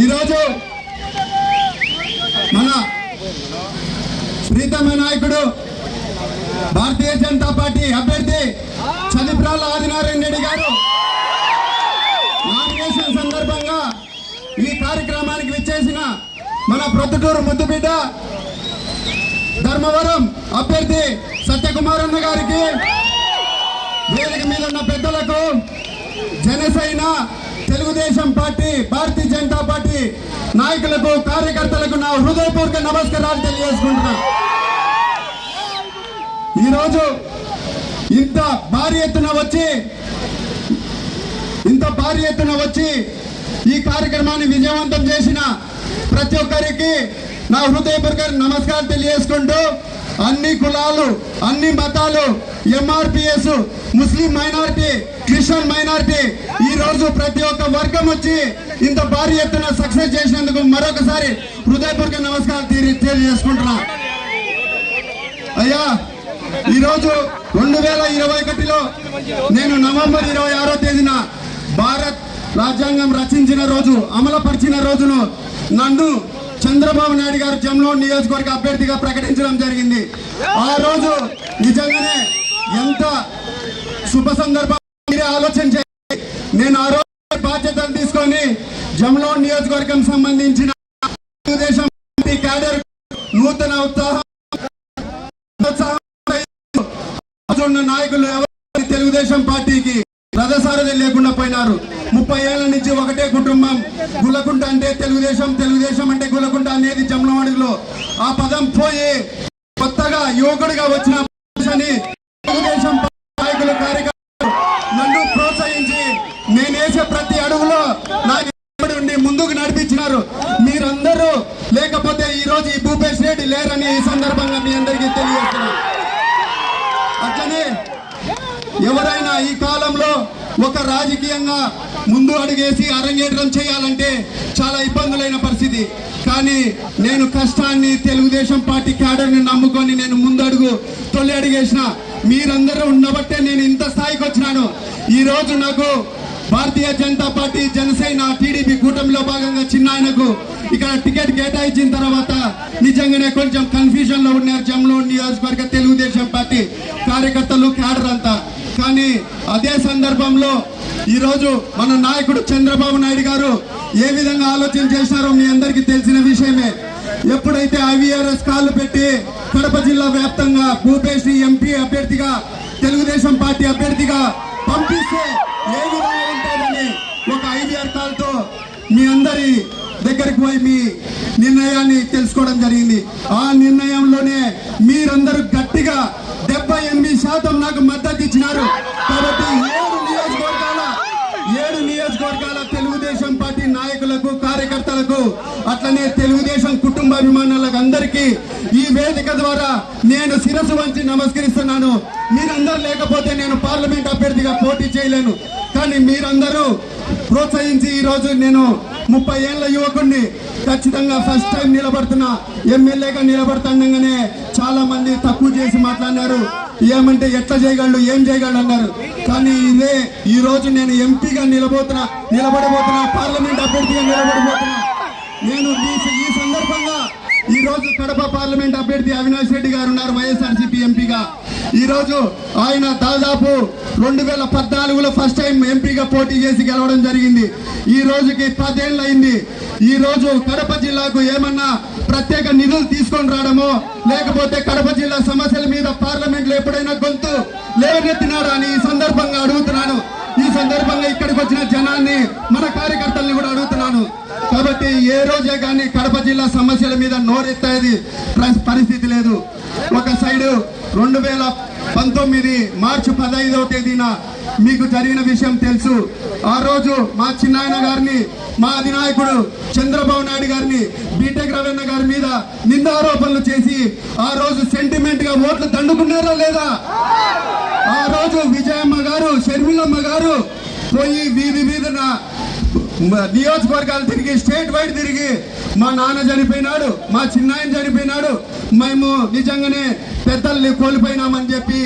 ఈరోజు మన ప్రీతమ నాయకుడు భారతీయ జనతా పార్టీ అభ్యర్థి చదిప్రాల ఆదినారాయణ రెడ్డి గారు నామినేషన్ సందర్భంగా ఈ కార్యక్రమానికి విచ్చేసిన మన ప్రొద్దుటూరు ముద్దుబిడ్డ ధర్మవరం అభ్యర్థి సత్యకుమార్ అన్న గారికి, వేదిక మీద ఉన్న పెద్దలకు, జనసేన, తెలుగుదేశం పార్టీ, భారతీయ జనతా పార్టీ నాయకులకు, కార్యకర్తలకు నా హృదయపూర్వక నమస్కారాలు తెలియజేసుకుంటున్నా. ఈరోజు ఇంత భారీ ఎత్తున వచ్చి ఈ కార్యక్రమాన్ని విజయవంతం చేసిన ప్రతి ఒక్కరికి నా హృదయపూర్వక నమస్కారం తెలియజేసుకుంటూ, అన్ని కులాలు, అన్ని మతాలు, ఎంఆర్పిఎస్, ముస్లిం మైనారిటీ, క్రిస్టియన్ మైనారిటీ, ఈ రోజు ప్రతి ఒక్క వర్గం వచ్చి ఇంత భారీ ఎత్తున సక్సెస్ చేసినందుకు మరొకసారి హృదయపూర్వక నమస్కారం తెలియజేసుకుంటున్నా. అయ్యా, ఈరోజు 2021లో నేను నవంబర్ 26వ తేదీన భారత్ రాజ్యాంగం రచించిన రోజు, అమలుపరిచిన రోజును నన్ను చంద్రబాబు నాయుడు గారు జమ్లోన్ నియోజకవర్గ అభ్యర్థిగా ప్రకటించడం జరిగింది. ఆ రోజు నిజంగానే ఎంత శుభ సందర్భం మీరే ఆలోచన చేయండి. నేను ఆ రోజు బాధ్యతలు తీసుకొని జమ్లోన్ నియోజకవర్గం సంబంధించిన తెలుగుదేశం క్యాడర్ నూతన ఉత్సాహం ఉన్న నాయకులు తెలుగుదేశం పార్టీకి రథసారథి లేకుండా పోయినారు. 30 ఏళ్ల నుంచి ఒకటే కుటుంబం, గులకుంట అంటే తెలుగుదేశం, తెలుగుదేశం అంటే గులకుంట అనేది జమ్లవాడిలో ఆ పదం పోయి కొత్తగా యువకుడిగా వచ్చిన తెలుగుదేశం నాయకులు, కార్యకర్తలు నన్ను ప్రోత్సహించి నేనేసే ప్రతి అడుగులో నాకు ముందుకు నడిపించినారు. మీరందరూ లేకపోతే ఈ రోజు ఈ భూపేష్ రెడ్డి లేరని ఈ సందర్భంగా మీ అందరికీ తెలియజేస్తున్నాను. అట్లనే ఎవరైనా ఈ కాలంలో ఒక రాజకీయంగా ముందు అడుగేసి అరంగేట్రం చేయాలంటే చాలా ఇబ్బందులైన పరిస్థితి. కానీ నేను కష్టాన్ని, తెలుగుదేశం పార్టీ క్యాడర్ని నమ్ముకొని నేను ముందడుగు తొలి అడిగేసిన మీరందరూ ఉండబట్టే నేను ఇంత స్థాయికి వచ్చినాను. ఈ రోజు నాకు భారతీయ జనతా పార్టీ, జనసేన, టీడీపీ కూటమిలో భాగంగా చిన్న ఆయనకు ఇక్కడ టికెట్ కేటాయించిన తర్వాత నిజంగానే కొంచెం కన్ఫ్యూజన్ లో ఉన్నారు జమ్లోన్ నియోజకవర్గ తెలుగుదేశం పార్టీ కార్యకర్తలు, క్యాడర్ అంతా. కానీ అదే సందర్భంలో ఈరోజు మన నాయకుడు చంద్రబాబు నాయుడు గారు ఏ విధంగా ఆలోచన చేశారో మీ అందరికీ తెలిసిన విషయమే. ఎప్పుడైతే IVRS కాళ్ళు పెట్టి కడప జిల్లా వ్యాప్తంగా భూపేష్ ఎంపీ అభ్యర్థిగా, తెలుగుదేశం పార్టీ అభ్యర్థిగా పంపిస్తే ఏ విధంగా ఉంటుందని ఒక IVR కాల్తో మీ అందరి దగ్గరికి పోయి మీ నిర్ణయాన్ని తెలుసుకోవడం జరిగింది. ఆ నిర్ణయంలోనే మీరందరూ గట్టిగా 78% నాకు మద్దతు ఇచ్చినారు. కాబట్టి 7 నియోజకవర్గాల తెలుగుదేశం పార్టీ నాయకులకు, కార్యకర్తలకు, అట్లనే తెలుగుదేశం కుటుంబాభిమానులకు అందరికీ ఈ వేదిక ద్వారా నేను శిరస్సు వంచి నమస్కరిస్తున్నాను. మీరందరూ లేకపోతే నేను పార్లమెంట్ అభ్యర్థిగా పోటీ చేయలేను. కానీ మీరందరూ ప్రోత్సహించి ఈరోజు నేను 30 ఏళ్ల యువకుడిని ఖచ్చితంగా ఫస్ట్ టైం నిలబడుతున్నా, ఎమ్మెల్యేగా నిలబడుతుండగానే చాలా మంది తక్కువ చేసి మాట్లాడినారు. ఏమంటే ఎట్లా చేయగలడు, ఏం చేయగలడు అన్నారు. కానీ ఇదే ఈ రోజు నేను ఎంపీగా నిలబడబోతున్నా, పార్లమెంట్ అభ్యర్థిగా నిలబడబోతున్నా. నేను ఈ సందర్భంగా ఈ రోజు కడప పార్లమెంట్ అభ్యర్థి అవినాష్ రెడ్డి గారు ఉన్నారు, వైఎస్ఆర్సీపీ ఎంపీగా. ఈ రోజు ఆయన దాదాపు 2014లో ఫస్ట్ టైం ఎంపీగా పోటీ చేసి గెలవడం జరిగింది. ఈ రోజుకి 10 ఏళ్ళు అయింది. ఈ రోజు కడప జిల్లాకు ఏమన్నా ప్రత్యేక నిధులు తీసుకొని రావడమో, లేకపోతే కడప జిల్లా సమస్యల మీద పార్లమెంట్ లో ఎప్పుడైనా గొంతు లేవనెత్తినారా అని ఈ సందర్భంగా అడుగుతున్నాను. ఈ సందర్భంగా ఇక్కడికి వచ్చిన జనాన్ని, మన కార్యకర్తల్ని కూడా అడుగుతున్నాను. కాబట్టి ఏ రోజే కానీ కడప జిల్లా సమస్యల మీద నోరెత్తేది పరిస్థితి లేదు. ఒక సైడు 2019 మార్చి 15వ తేదీన మీకు జరిగిన విషయం తెలుసు. ఆ రోజు మా చిన్నాయన గారిని, మా అధినాయకుడు చంద్రబాబు నాయుడు గారిని, బీటెక్ రవీణ గారి మీద నిందారోపణలు చేసి ఆ రోజు సెంటిమెంట్ గా ఓట్లు దండుకున్నారా లేదా? ఆ రోజు విజయమ్మ గారు, షర్మిలమ్మ గారు పోయి వీధి వీధిన నియోజకవర్గాలు తిరిగి, స్టేట్ వైడ్ తిరిగి మా నాన్న చనిపోయినాడు, మా చిన్నాయన చనిపోయినాడు, మేము నిజంగానే పెద్దల్ని కోల్పోయినామని చెప్పి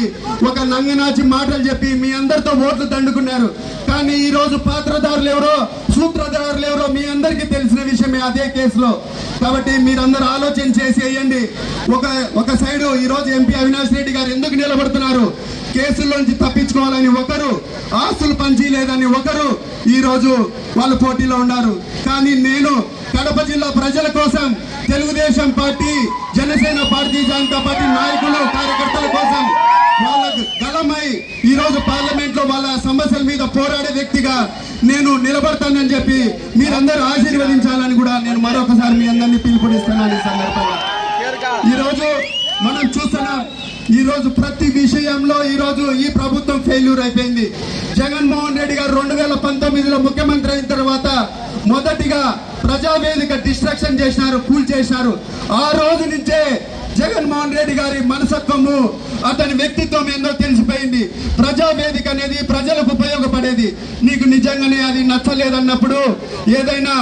ఒక నంగనాచి మాటలు చెప్పి మీ అందరితో ఓట్లు దండుకున్నారు. కానీ కానీ ఈ రోజు పాత్రదారులు ఎవరో సూత్రధారులు ఎవరో మీ అందరికీ తెలిసిన విషయమే అదే కేసులో. కాబట్టి మీరందరూ ఆలోచన చేసి వేయండి. ఒక సైడు ఈ రోజు ఎంపీ అవినాష్ రెడ్డి గారు ఎందుకు నిలబడుతున్నారు? కేసుల్లోంచి తప్పించుకోవాలని ఒకరు, ఆస్తులు పంచిలేదని ఒకరు ఈ రోజు వాళ్ళు పోటీలో ఉన్నారు. కానీ నేను కడప జిల్లా ప్రజల కోసం తెలుగుదేశం పార్టీ, జనసేన, భారతీయ జనతా పార్టీ నాయకులు, కార్యకర్తల కోసం వాళ్ళకు గలమై ఈ రోజు పార్లమెంట్ లో వాళ్ళ సమస్యల మీద పోరాడే వ్యక్తిగా నేను నిలబడతానని చెప్పి మీరందరూ ఆశీర్వదించాలని కూడా నేను మరొకసారి మీ అందరినీ పిలుపునిస్తున్నాను. ఈ సందర్భంగా ఈ రోజు మనం చూస్తున్నాం, ఈ రోజు ప్రతి విషయంలో ఈ రోజు ఈ ప్రభుత్వం ఫెయిల్యూర్ అయిపోయింది. జగన్మోహన్ రెడ్డి గారు 2019లో ముఖ్యమంత్రి అయిన తర్వాత మొదటిగా ప్రజావేదిక డిస్ట్రక్షన్ చేసినారు, కూల్ చేసినారు. ఆ రోజు నుంచే జగన్మోహన్ రెడ్డి గారి మనసత్వము, అతని వ్యక్తిత్వం ఏందో తెలిసిపోయింది. ప్రజావేదిక అనేది ప్రజలకు ఉపయోగపడేది. నీకు నిజంగానే అది నచ్చలేదన్నప్పుడు ఏదైనా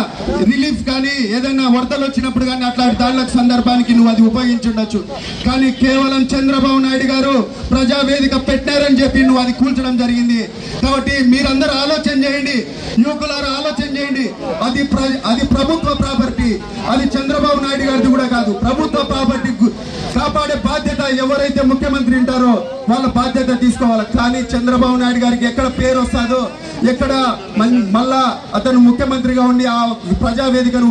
రిలీఫ్ కానీ ఏదైనా వరదలు వచ్చినప్పుడు కానీ అట్లాంటి దాడులకు సందర్భానికి నువ్వు అది ఉపయోగించుండొచ్చు. కానీ కేవలం చంద్రబాబు నాయుడు గారు ప్రజావేదిక పెట్టారని చెప్పి నువ్వు అది కూల్చడం జరిగింది. కాబట్టి మీరందరూ ఆలోచన చేయండి, యువకులారా ఆలోచన చేయండి. అది ప్రభుత్వ ప్రాపర్టీ, అది చంద్రబాబు నాయుడు గారిది కూడా కాదు. ప్రభుత్వ ప్రాపర్టీ కాపాడే బాధ్యత ఎవరైతే ముఖ్యమంత్రి ఉంటారో వాళ్ళ బాధ్యత తీసుకోవాలి. కానీ చంద్రబాబు నాయుడు గారికి ఎక్కడ పేరు వస్తుందో, ఎక్కడ మళ్ళా అతను ముఖ్యమంత్రిగా ఉండి ఆ ప్రజావేదికను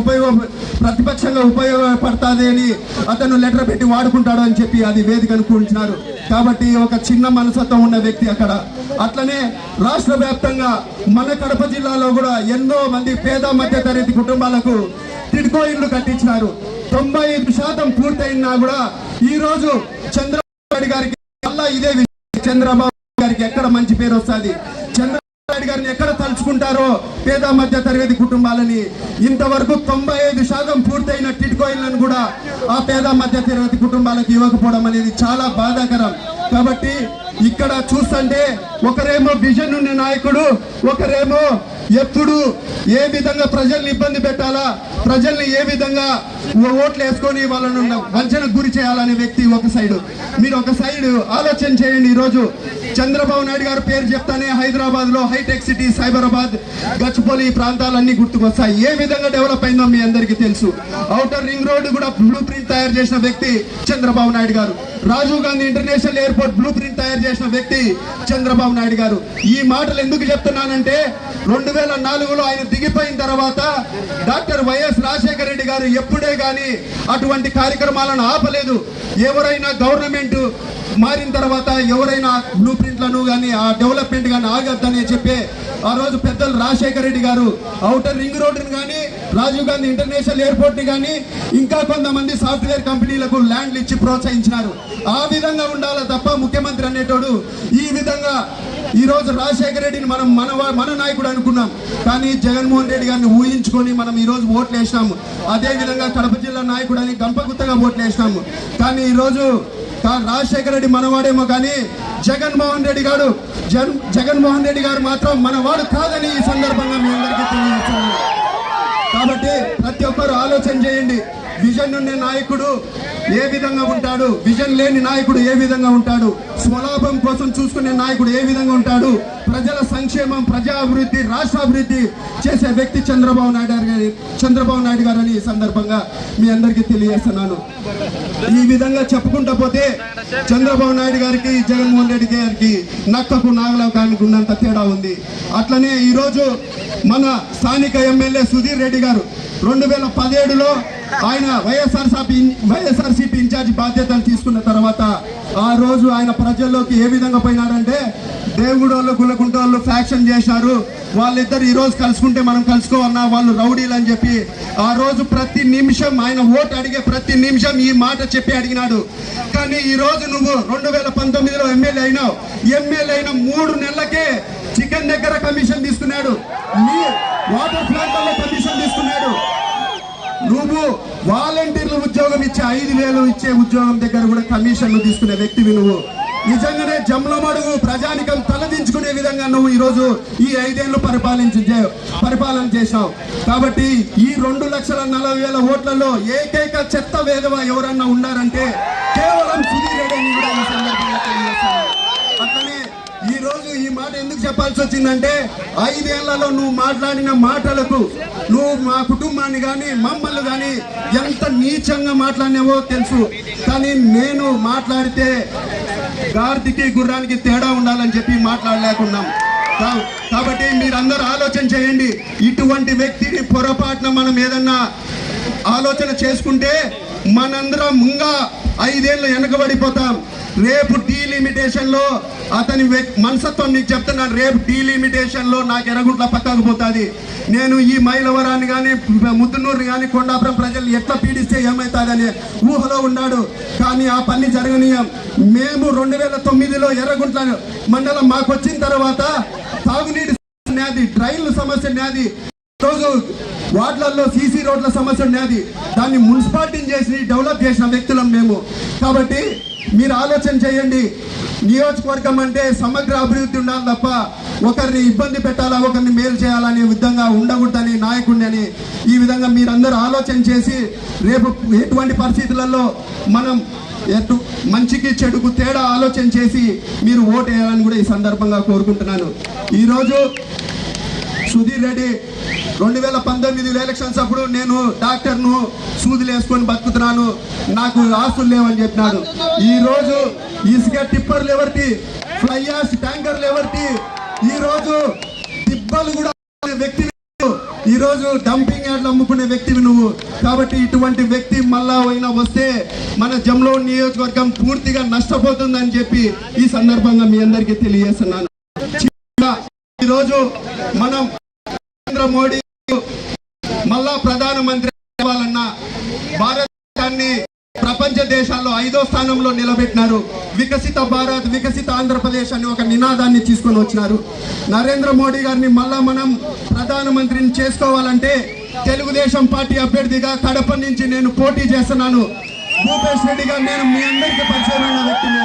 ప్రతిపక్షంగా ఉపయోగపడుతుంది అని అతను లెటర్ పెట్టి వాడుకుంటాడు అని చెప్పి అది వేదికను కూల్చినారు. కాబట్టి ఒక చిన్న మనసత్వం ఉన్న వ్యక్తి అక్కడ. అట్లనే రాష్ట్ర వ్యాప్తంగా మన కడప జిల్లాలో కూడా ఎన్నో మంది పేద మధ్య తరగతి కుటుంబాలకు టిడ్కో ఇళ్లు కట్టించినారు. 95% పూర్తయినా కూడా ఈ రోజు చంద్రబాబు నాయుడు గారికి మళ్ళా ఇదే విషయం, చంద్రబాబు గారికి ఎక్కడ మంచి పేరు వస్తుంది, చంద్రబాబు నాయుడు గారిని ఎక్కడ తలుచుకుంటారో పేద మధ్య తరగతి కుటుంబాలని. ఇంతవరకు 95% పూర్తయిన టిడ్కో ఇళ్లను కూడా ఆ పేద మధ్య తరగతి కుటుంబాలకు ఇవ్వకపోవడం అనేది చాలా బాధాకరం. కాబట్టి ఇక్కడ చూస్తుంటే ఒకరేమో విజన్ ఉన్న నాయకుడు, ఒకరేమో ఎప్పుడు ఏ విధంగా ప్రజల్ని ఇబ్బంది పెట్టాలా, ప్రజల్ని ఏ విధంగా ఓట్లు వేసుకొని వాళ్ళను వంచనకు గురి చేయాలనే వ్యక్తి ఒక సైడు. మీరు ఒక సైడ్ ఆలోచన చేయండి. ఈరోజు చంద్రబాబు నాయుడు గారు పేరు చెప్తానే హైదరాబాద్ లో హైటెక్ సిటీ, సైబరాబాద్, గచ్చిబౌలి ప్రాంతాలన్నీ గుర్తుకొస్తాయి. ఏ విధంగా డెవలప్ అయిందో మీ అందరికీ తెలుసు. ఔటర్ రింగ్ రోడ్డు కూడా బ్లూ ప్రింట్ తయారు చేసిన వ్యక్తి చంద్రబాబు నాయుడు గారు. Rajiv Gandhi international airport blue print తయారు చేసిన వ్యక్తి చంద్రబాబు నాయుడు గారు. ఈ మాటలు ఎందుకు చెప్తున్నానంటే 2004లో ఆయన దిగిపోయిన తర్వాత డాక్టర్ వైఎస్ రాజశేఖర రెడ్డి గారు ఎప్పుడే గాని అటువంటి కార్యక్రమాలను ఆపలేదు. ఎవరైనా గవర్నమెంట్ మారిన తర్వాత ఎవరైనా బ్లూ ప్రింట్లను కానీ ఆ డెవలప్మెంట్ కానీ ఆగద్దని చెప్పే ఆ రోజు పెద్దలు రాజశేఖర రెడ్డి గారు ఔటర్ రింగ్ రోడ్డుని కానీ, రాజీవ్ గాంధీ ఇంటర్నేషనల్ ఎయిర్పోర్ట్ ని కానీ, ఇంకా కొంతమంది సాఫ్ట్వేర్ కంపెనీలకు ల్యాండ్లు ఇచ్చి ప్రోత్సహించినారు. ఆ విధంగా ఉండాలి తప్ప ముఖ్యమంత్రి అనేటోడు ఈ విధంగా. ఈ రోజు రాజశేఖర రెడ్డిని మనం మన నాయకుడు అనుకున్నాం, కానీ జగన్మోహన్ రెడ్డి గారిని ఊహించుకొని మనం ఈ రోజు ఓట్లు వేసినాము. అదే విధంగా కడప జిల్లా నాయకుడు అని గంపగుత్తగా ఓట్లు వేసినాము. కానీ ఈ రోజు రాజశేఖర రెడ్డి మనవాడేమో కానీ జగన్మోహన్ రెడ్డి గారు మాత్రం మనవాడు కాదని ఈ సందర్భంగా మీ అందరికీ తెలియజేస్తున్నాను. కాబట్టి ప్రతి ఒక్కరు ఆలోచన చేయండి. విజన్ ఉన్న నాయకుడు ఏ విధంగా ఉంటాడు, విజన్ లేని నాయకుడు ఏ విధంగా ఉంటాడు, స్వలాభం కోసం చూసుకునే నాయకుడు ఏ విధంగా ఉంటాడు, ప్రజల సంక్షేమం, ప్రజా అభివృద్ధి, రాష్ట్ర అభివృద్ధి చేసే వ్యక్తి చంద్రబాబు నాయుడు గారు అని ఈ సందర్భంగా మీ అందరికీ తెలియజేస్తున్నాను. ఈ విధంగా చెప్పుకుంటా పోతే చంద్రబాబు నాయుడు గారికి, జగన్మోహన్ రెడ్డి గారికి నక్కకు నాగలోకానికి ఉన్నంత తేడా ఉంది. అట్లనే ఈరోజు మన స్థానిక ఎమ్మెల్యే సుధీర్ రెడ్డి గారు 2017లో ఆయన వైఎస్ఆర్సీపీ ఇన్ఛార్జి బాధ్యతలు తీసుకున్న తర్వాత ఆ రోజు ఆయన ప్రజల్లోకి ఏ విధంగా పోయినారంటే దేవుడోళ్ళు, గుల్లకుంటోళ్ళు ఫ్యాక్షన్ చేశారు. వాళ్ళిద్దరు ఈ రోజు కలుసుకుంటే మనం కలుసుకోవన్నా, వాళ్ళు రౌడీలు అని చెప్పి ఆ రోజు ప్రతి నిమిషం ఆయన ఓటు అడిగే ప్రతి నిమిషం ఈ మాట చెప్పి అడిగినాడు. కానీ ఈ రోజు నువ్వు 2019లో ఎమ్మెల్యే అయినావు. ఎమ్మెల్యే అయిన 3 నెలలకే చికెన్ దగ్గర కమిషన్ తీసుకున్నాడు, నీ వాటర్ ప్లాంట్లలో కమిషన్ తీసుకున్నాడు. నువ్వు వాలంటీర్లు ఉద్యోగం ఇచ్చే 5,000 ఇచ్చే ఉద్యోగం దగ్గర కూడా కమిషన్లు తీసుకునే వ్యక్తివి నువ్వు. నిజంగానే జమ్లమడుగు ప్రజానికం తలదించుకునే విధంగా నువ్వు ఈరోజు ఈ 5 ఏళ్ళు పరిపాలన చేశావు. కాబట్టి ఈ 2,40,000 ఓట్లలో ఏకైక చెత్త వేదవ ఎవరన్నా ఉన్నారంటే కేవలం సుధీర్ రెడ్డి అని కూడా ఈ సందర్భంగా తెలియజేస్తున్నాను. అట్లనే ఈ రోజు ఈ మాట ఎందుకు చెప్పాల్సి వచ్చిందంటే 5 ఏళ్లలో నువ్వు మాట్లాడిన మాటలకు నువ్వు మా కుటుంబాన్ని కానీ మమ్మల్ని కానీ ఎంత నీచంగా మాట్లాడినావో తెలుసు. కానీ నేను మాట్లాడితే గాడిదకి గుర్రానికి తేడా ఉండాలని చెప్పి మాట్లాడలేకున్నాం. కాబట్టి మీరందరూ ఆలోచన చేయండి. ఇటువంటి వ్యక్తిని పొరపాటున మనం ఏదన్నా ఆలోచన చేసుకుంటే మనందరం ఇంకా 5 ఏళ్ళు వెనకబడిపోతాం. రేపు డీలిమిటేషన్ లో అతని మనసత్వం నీకు చెప్తున్నాను. రేపు డీలిమిటేషన్ లో నాకు ఎర్రగుంట్ల పక్కకు పోతుంది. నేను ఈ మైలవరాన్ని కానీ ముద్దునూరుని కానీ కొండాపురం ప్రజలు ఎట్లా పీడిస్తే ఏమవుతుందనే ఊహలో ఉన్నాడు. కానీ ఆ పని జరగనీయం. మేము 2009లో ఎర్రగుంట్ల మండలం మాకు వచ్చిన తర్వాత తాగునీటి న్యాది, డ్రైన్ల సమస్య న్యాది, రోజు వార్డులలో సీసీ రోడ్ల సమస్య న్యాది, దాన్ని మున్సిపాలిటీని చేసి డెవలప్ చేసిన వ్యక్తులం మేము. కాబట్టి మీరు ఆలోచన చేయండి. నియోజకవర్గం అంటే సమగ్ర అభివృద్ధి ఉండాలి తప్ప ఒకరిని ఇబ్బంది పెట్టాలా, ఒకరిని మేలు చేయాలనే విధంగా ఉండకూడదని నాయకుడిని అని ఈ విధంగా మీరందరూ ఆలోచన చేసి రేపు ఎటువంటి పరిస్థితులలో మనం మంచికి చెడుకు తేడా ఆలోచన చేసి మీరు ఓటు వేయాలని కూడా ఈ సందర్భంగా కోరుకుంటున్నాను. ఈరోజు సుధీర్ రెడ్డి 2019 ఎలక్షన్స్ అప్పుడు నేను డాక్టర్ను, సూదులు వేసుకొని బతుకుతున్నాను, నాకు ఆస్తులు లేవని చెప్పినాడు. ఈ రోజు ఇసుక టిప్పర్లు ఎవరికి, ఫ్లై యాష్ ట్యాంకర్లు ఎవరికి, ఈ రోజు టిప్పర్లు కూడా వ్యక్తి, ఈ రోజు డంపింగ్ యార్డ్లు అమ్ముకునే వ్యక్తివి నువ్వు. కాబట్టి ఇటువంటి వ్యక్తి మళ్ళా అయినా వస్తే మన జమ్లోడ్ నియోజకవర్గం పూర్తిగా నష్టపోతుందని చెప్పి ఈ సందర్భంగా మీ అందరికీ తెలియజేస్తున్నాను. ఈరోజు మనం నరేంద్ర మోడీ మళ్ళా ప్రధానమంత్రి అవ్వాలన్నా భారతదేశాన్ని ప్రపంచ దేశాల్లో 5వ స్థానంలో నిలబెట్టినారు. వికసిత భారత్, వికసిత ఆంధ్రప్రదేశ్ అని ఒక నినాదాన్ని తీసుకొని వచ్చినారు. నరేంద్ర మోడీ గారిని మళ్ళా మనం ప్రధానమంత్రిని చేసుకోవాలంటే తెలుగుదేశం పార్టీ అభ్యర్థిగా కడప నుంచి నేను పోటీ చేస్తున్నాను. భూపేష్ రెడ్డి గారు, నేను మీ అందరికీ పరిచయమైన వ్యక్తిని.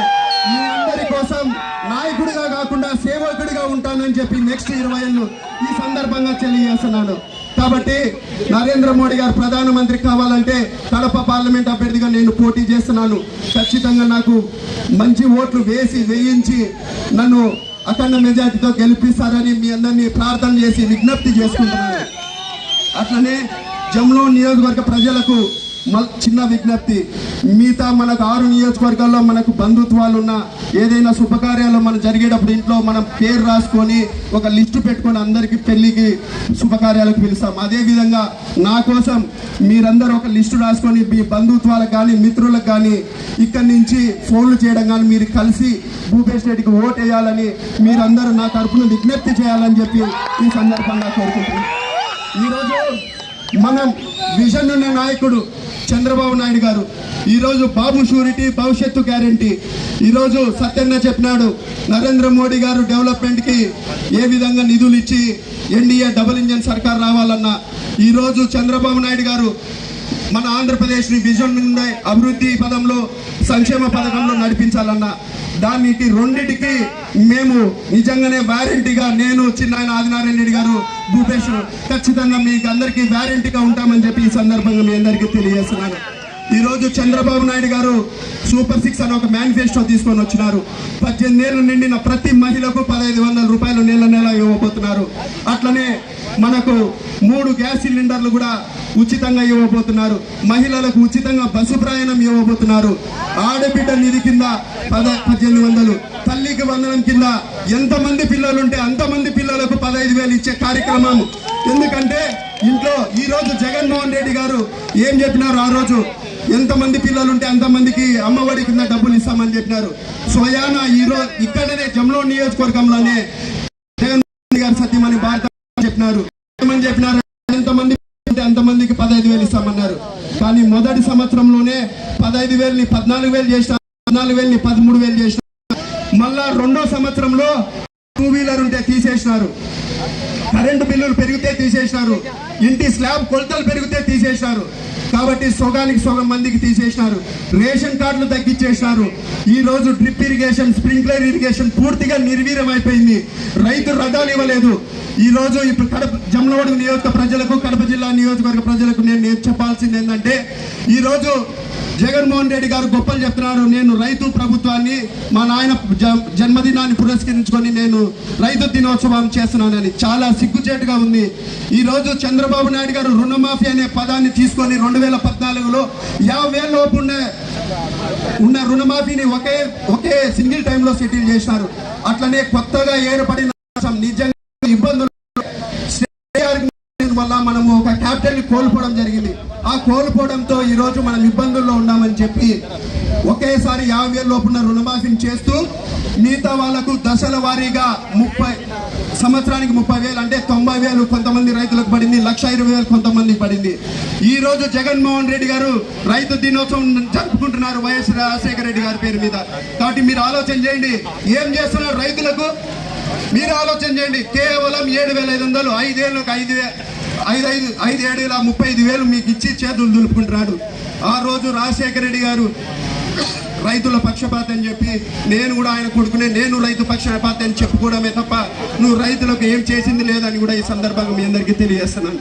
మీ అందరి కోసం నాయకుడిగా కాకుండా సేవకుడిగా ఉంటానని చెప్పి నెక్స్ట్ 20 ఏళ్ళు ఈ సందర్భంగా తెలియజేస్తున్నాను. కాబట్టి నరేంద్ర మోడీ గారు ప్రధానమంత్రి కావాలంటే కడప పార్లమెంట్ అభ్యర్థిగా నేను పోటీ చేస్తున్నాను. ఖచ్చితంగా నాకు మంచి ఓట్లు వేయించి నన్ను అఖండ మెజార్టీతో గెలిపిస్తారని మీ అందరినీ ప్రార్థన చేసి విజ్ఞప్తి చేసుకుంటున్నాను. అట్లనే జమ్లోడ్ నియోజకవర్గ ప్రజలకు చిన్న విజ్ఞప్తి. మిగతా మనకు 6 నియోజకవర్గాల్లో మనకు బంధుత్వాలు ఉన్న ఏదైనా శుభకార్యాలు మనం జరిగేటప్పుడు ఇంట్లో మనం పేరు రాసుకొని ఒక లిస్టు పెట్టుకొని అందరికీ పెళ్లికి శుభకార్యాలకు పిలుస్తాం. అదేవిధంగా నా కోసం మీరందరూ ఒక లిస్టు రాసుకొని మీ బంధుత్వాలకు కానీ మిత్రులకు కానీ ఇక్కడి నుంచి ఫోన్లు చేయడం కానీ మీరు కలిసి భూపేష్ రెడ్డికి ఓటు వేయాలని మీరందరూ నా తరఫున విజ్ఞప్తి చేయాలని చెప్పి ఈ సందర్భంగా కోరుకుంటున్నాను. ఈరోజు మనం విజన్ ఉన్న నాయకుడు చంద్రబాబు నాయుడు గారు, ఈరోజు బాబు షూరిటీ, భవిష్యత్తు గ్యారంటీ. ఈరోజు సత్యన్న చెప్పినాడు నరేంద్ర మోడీ గారు డెవలప్మెంట్కి ఏ విధంగా నిధులు ఇచ్చి ఎన్డీఏ డబుల్ ఇంజన్ సర్కార్ రావాలన్నా, ఈరోజు చంద్రబాబు నాయుడు గారు మన ఆంధ్రప్రదేశ్ని విజన్ నుండి అభివృద్ధి పదంలో సంక్షేమ పథకంలో నడిపించాలన్నా, దానికి రెండింటికి మేము నిజంగానే వ్యారంటీగా, నేను చిన్నాయన ఆదినారాయణ రెడ్డి గారు, భూపేష్ ఖచ్చితంగా మీకు అందరికీ వ్యారంటీగా ఉంటామని చెప్పి ఈ సందర్భంగా మీ అందరికీ తెలియజేస్తున్నాను. ఈరోజు చంద్రబాబు నాయుడు గారు సూపర్ 6 అని ఒక మేనిఫెస్టో తీసుకొని వచ్చినారు. 18 ఏళ్ళు నిండిన ప్రతి మహిళకు 1500 రూపాయలు నెల ఇవ్వబోతున్నారు. అట్లనే మనకు 3 గ్యాస్ సిలిండర్లు కూడా ఉచితంగా ఇవ్వబోతున్నారు. మహిళలకు ఉచితంగా బస్సు ప్రయాణం ఇవ్వబోతున్నారు. ఆడబిడ్డ నిధి కింద 1800, తల్లికి వందనం కింద ఎంతమంది పిల్లలు ఉంటే అంతమంది పిల్లలకు 15,000 ఇచ్చే కార్యక్రమం. ఎందుకంటే ఇంట్లో ఈరోజు జగన్మోహన్ రెడ్డి గారు ఏం చెప్పినారు, ఆ రోజు ఎంతమంది పిల్లలు ఉంటే అంతమందికి అమ్మఒడి కింద డబ్బులు ఇస్తామని చెప్పినారు. స్వయాన ఈరోజు ఇక్కడనే జమ్లోడ్ నియోజకవర్గంలోనే జగన్మోహన్ గారు సత్యమని భారత చెప్పినారు. ఏమని చెప్పినారు, ఎంతమంది ఉంటే అంతమందికి 15,000 ఇస్తామన్నారు. కానీ మొదటి సంవత్సరంలోనే 15,000ని 14,000 చేసిన, 14,000ని 13,000 చేసిన. మళ్ళా 2వ సంవత్సరంలో 2 వీలర్ ఉంటే తీసేసినారు. కరెంటు బిల్లులు పెరిగితే తీసేసినారు. ఇంటి స్లాబ్ కొలతలు పెరిగితే తీసేసినారు. కాబట్టి సగానికి సగం మందికి తీసేసినారు. రేషన్ కార్డులు తగ్గించేసినారు. ఈ రోజు డ్రిప్ ఇరిగేషన్, స్ప్రింక్లర్ ఇరిగేషన్ పూర్తిగా నిర్వీర్యం అయిపోయింది. రైతు రథాలు ఇవ్వలేదు. ఈ రోజు ఇప్పుడు కడప జమ్లోడ్ నియోజక ప్రజలకు, కడప జిల్లా నియోజకవర్గ ప్రజలకు నేను చెప్పాల్సింది ఏంటంటే, ఈరోజు జగన్మోహన్ రెడ్డి గారు గొప్పలు చెప్తున్నారు. నేను రైతు ప్రభుత్వాన్ని మా నాయన జన్మదినాన్ని పురస్కరించుకొని నేను రైతు దినోత్సవం చేస్తున్నానని. చాలా సిగ్గుచేటుగా ఉంది. ఈరోజు చంద్రబాబు నాయుడు గారు రుణమాఫీ అనే పదాన్ని తీసుకొని 2014లో 50,000 లోపు ఉన్న రుణమాఫీని ఒకే సింగిల్ టైంలో సెటిల్ చేసినారు. అట్లనే కొత్తగా ఏర్పడిన నిజంగా ఇబ్బందులు వల్ల మనము ఒక క్యాపిటల్ ని కోల్పోవడం జరిగింది. ఆ కోల్పోవడంతో ఈ రోజు మనం ఇబ్బందుల్లో ఉన్నామని చెప్పి ఒకేసారి 50,000 లోపున్న రుణమాఫీని చేస్తూ మిగతా వాళ్లకు దశల వారీగా సంవత్సరానికి 30,000 అంటే 90,000 కొంతమంది రైతులకు పడింది, 1,20,000 కొంతమందికి పడింది. ఈ రోజు జగన్మోహన్ రెడ్డి గారు రైతు దినోత్సవం జరుపుకుంటున్నారు వైఎస్ రాజశేఖర రెడ్డి గారి పేరు మీద. కాబట్టి మీరు ఆలోచన చేయండి, ఏం చేస్తున్నారు రైతులకు మీరు ఆలోచన చేయండి. కేవలం 7,500 5,000కు 5,735,000 మీకు ఇచ్చి చేతులు దులుపుకుంటున్నాడు. ఆ రోజు రాజశేఖర రెడ్డి గారు రైతుల పక్షపాత అని చెప్పి నేను కూడా ఆయన కొడుకునే నేను రైతు పక్షపాత అని చెప్పుకోవడమే తప్ప నువ్వు రైతులకు ఏం చేసింది లేదని కూడా ఈ సందర్భంగా మీ అందరికీ తెలియజేస్తున్నాను.